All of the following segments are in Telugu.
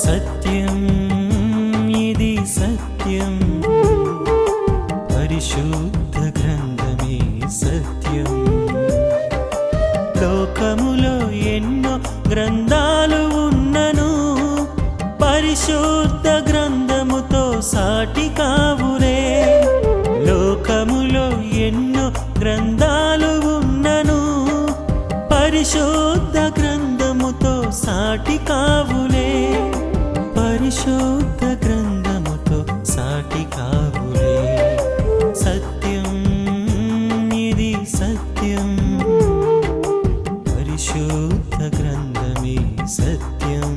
సత్యం ఇది సత్యం పరిశుద్ధ గ్రంథమే సత్యం లోకములో ఎన్నో గ్రంథాలు ఉన్నను పరిశుద్ధ గ్రంథముతో సాటి కావురే లోకములో ఎన్నో గ్రంథాలు ఉన్నను పరిశుద్ధ గ్రంథముతో సాటి కావులే పరిశుద్ధ గ్రంథముతో సాటి కావులే సత్యం ఇది సత్యం పరిశుద్ధ గ్రంథమే సత్యం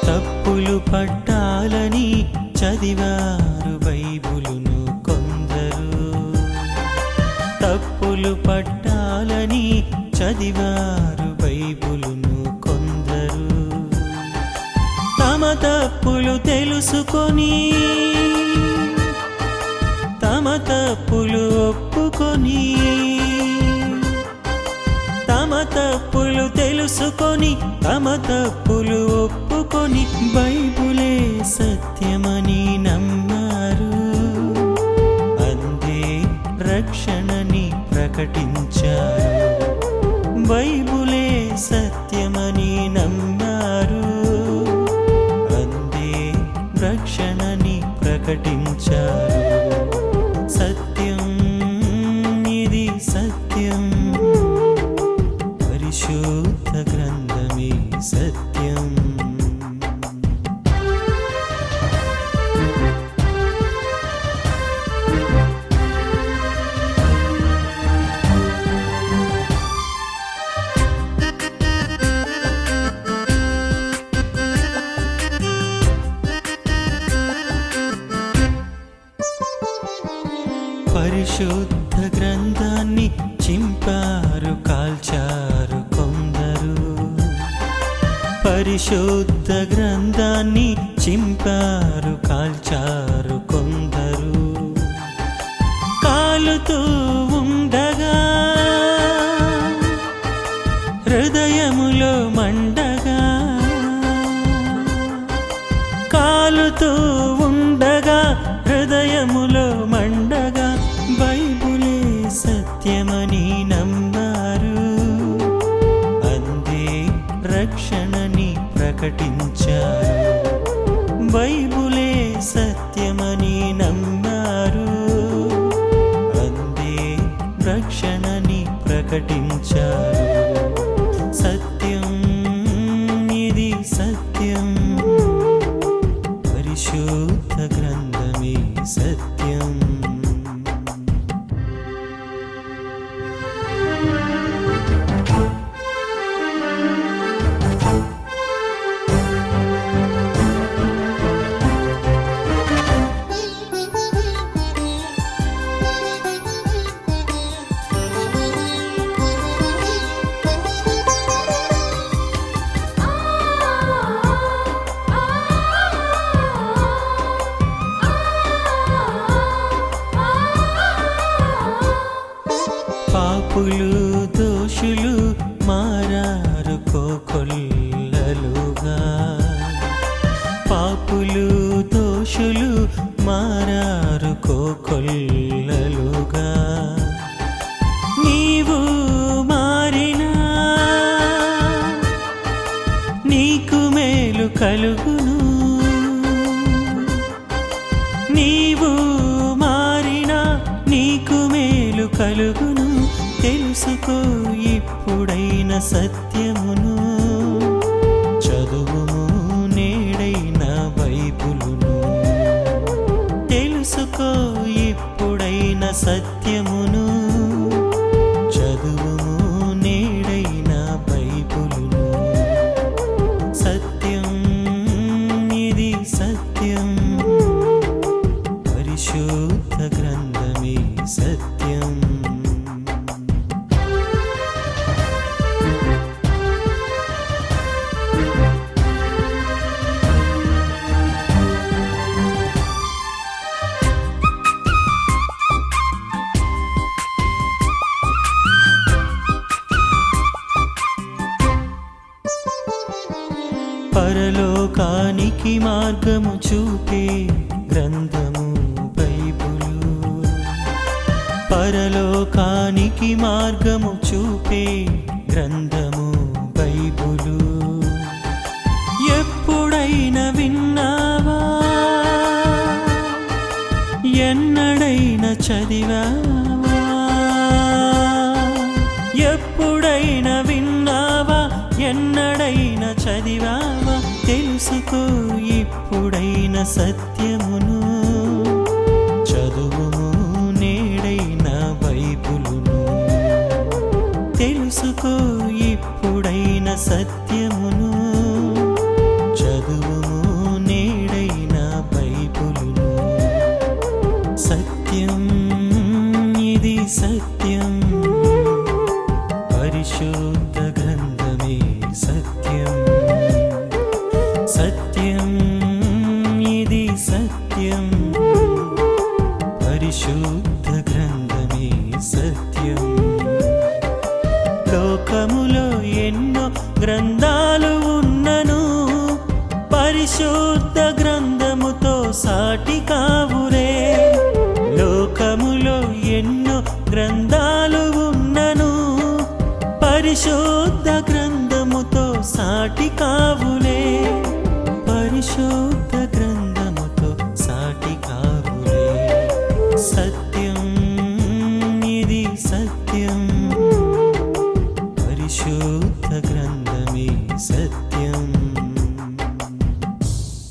తప్పులు పట్టాలని చదివారు బైబిలును కొందరు తప్పులు పట్టాలని చదివారు బైబిలును కొందరు తమ తప్పులు తెలుసుకొని తమ తప్పులు ఒప్పుకొని తమ తప్పులు తెలుసుకొని తమ తప్పులు ఒప్పుకొని బైబిలే సత్యమని నమ్మారు అందే రక్షణని ప్రకటించారు బైబిలే సత్యమని నమ్మారు అందే రక్షణని ప్రకటించారు సత్యం ఇది సత్యం పరిశుద్ధ గ్రంథమే సత్యం పరిశుద్ధ గ్రంథాన్ని చింపారు కాల్చారు కొందరు పరిశుద్ధ గ్రంథాన్ని చింపారు కాల్చారు కొందరు కాలుతూ ఉండగా హృదయములో మండగా కాలుతూ ఉండగా హృదయములో మండగా బైబిలే సత్యమని నమ్మారు అందే రక్షణని ప్రకటించారు బైబిలే సత్యమని నమ్మారు అందే రక్షణని ప్రకటించారు సత్యం ఇది సత్యం పరిశుద్ధ గ్రంథమే సత్యం పాపులు దోషులు మారారు కోకొల్లలుగా పాపులు దోషులు మారారు కోకొల్లలుగా నీవు మారినా నీకు మేలు కలుగును నీవు మారినా నీకు మేలు కలుగును తెలుసుకో ఇప్పుడైన సత్యమును చదువుము నేడైన బైబిలును తెలుసుకో ఇప్పుడైన సత్యమును చదువుము నేడైన బైబిలును పరలోకానికి మార్గము చూపే గ్రంథము బైబిలు. పరలోకానికి మార్గము చూపే గ్రంథము బైబిలు. ఎప్పుడైనా విన్నావా, ఎన్నడైనా చదివావా? ఎప్పుడైనా విన్నావా, ఎన్నడైనా చదివావా? తెలుసుకో ఇప్పుడైన సత్యమును, చదువుము నేడైన బైబిలును. తెలుసుకో ఇప్పుడైన సత్యమును, చదువుము నేడైన బైబిలును. సత్యం, ఇది సత్యం, పరిశుద్ధ గ్రంథమే సత్యం. సత్యం, ఇది సత్యం, పరిశుద్ధ గ్రంథమే సత్యం. లోకములో ఎన్నో గ్రంథాలు ఉన్నను, పరిశుద్ధ గ్రంథముతో సాటి కావులే. లోకములో ఎన్నో గ్రంథాలు ఉన్నను, పరిశుద్ధ గ్రంథముతో సాటి కావులే. పరిశుద్ధ గ్రంథముతో సాటి కావులే. సత్యం